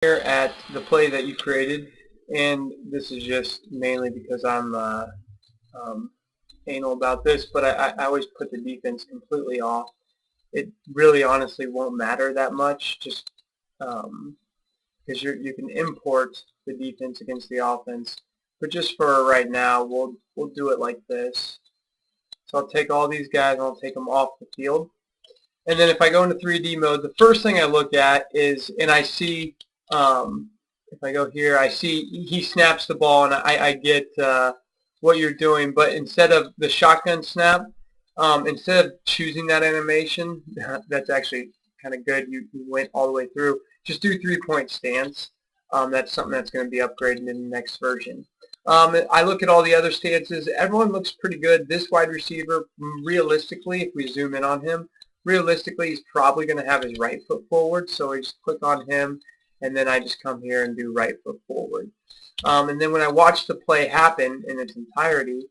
Here at the play that you created, and this is just mainly because I'm anal about this, but I always put the defense completely off. It really honestly won't matter that much, just because you can import the defense against the offense. But just for right now, we'll do it like this. So I'll take all these guys and I'll take them off the field. And then if I go into 3D mode, the first thing I look at is, and I see, if I go here, I see he snaps the ball, and I get what you're doing. But instead of the shotgun snap, instead of choosing that animation, that's actually kind of good. You went all the way through. Just do 3-point stance. That's something that's going to be upgraded in the next version. I look at all the other stances. Everyone looks pretty good. This wide receiver, realistically, if we zoom in on him, realistically, he's probably going to have his right foot forward. So I just click on him, and then I just come here and do right foot forward. And then when I watch the play happen in its entirety,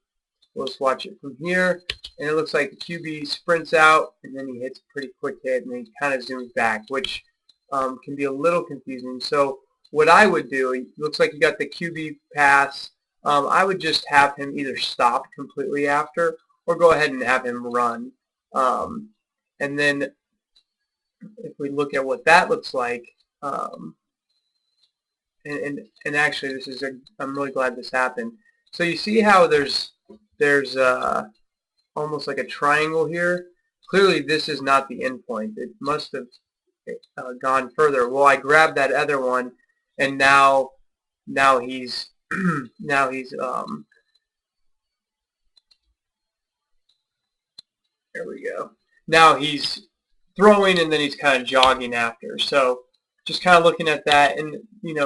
we'll just watch it from here, and it looks like the QB sprints out, and then he hits a pretty quick hit, and then he kind of zooms back, which can be a little confusing. So what I would do, it looks like you got the QB pass. I would just have him either stop completely after, or go ahead and have him run. And then if we look at what that looks like, and actually this is I'm really glad this happened. So you see how there's almost like a triangle here. Clearly this is not the end point. It must have gone further. Well, I grabbed that other one, and now he's now he's there we go. Now he's throwing, and then he's kind of jogging after. So just kind of looking at that, and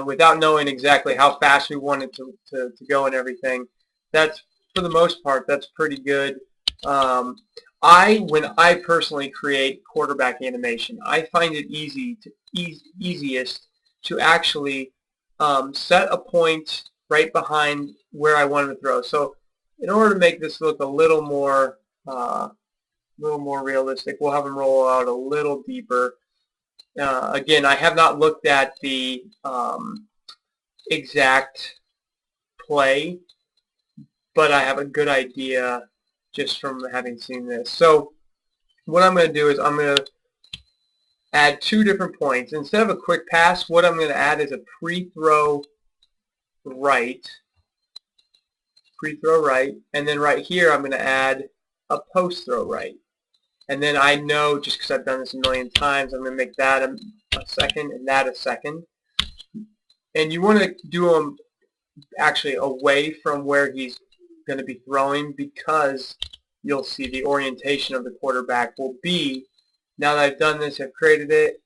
without knowing exactly how fast we want it to go and everything, that's, for the most part, that's pretty good. When I personally create quarterback animation, I find it easiest to actually set a point right behind where I want him to throw. So in order to make this look a little more realistic, we'll have him roll out a little deeper. Again, I have not looked at the exact play, but I have a good idea just from having seen this. So what I'm going to do is I'm going to add 2 different points. Instead of a quick pass, what I'm going to add is a pre-throw right, and then right here I'm going to add a post-throw right. And then I know, just because I've done this a million times, I'm going to make that a second and that a second. And you want to do them actually away from where he's going to be throwing, because you'll see the orientation of the quarterback will be, now that I've done this, I've created it,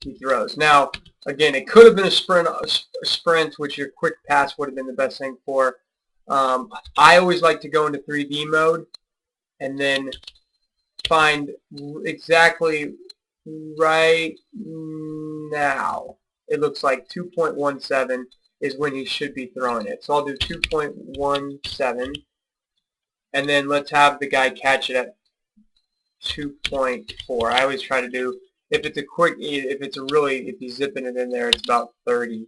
he throws. Now, again, it could have been a sprint, which your quick pass would have been the best thing for. I always like to go into 3D mode and then find exactly right now. It looks like 2.17 is when he should be throwing it. So I'll do 2.17, and then let's have the guy catch it at 2.4. I always try to do, if it's a quick, if he's zipping it in there, it's about 30.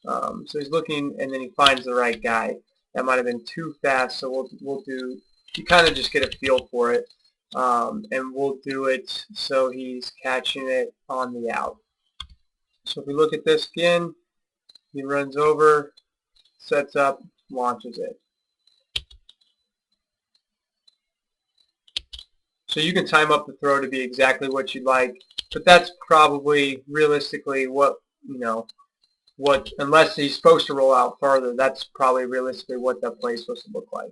So he's looking, and then he finds the right guy. That might have been too fast, so we'll do, you kind of just get a feel for it. And we'll do it so he's catching it on the out. So if we look at this again, he runs over, sets up, launches it. So you can time up the throw to be exactly what you like, but that's probably realistically what, unless he's supposed to roll out further, that's probably realistically what that play is supposed to look like.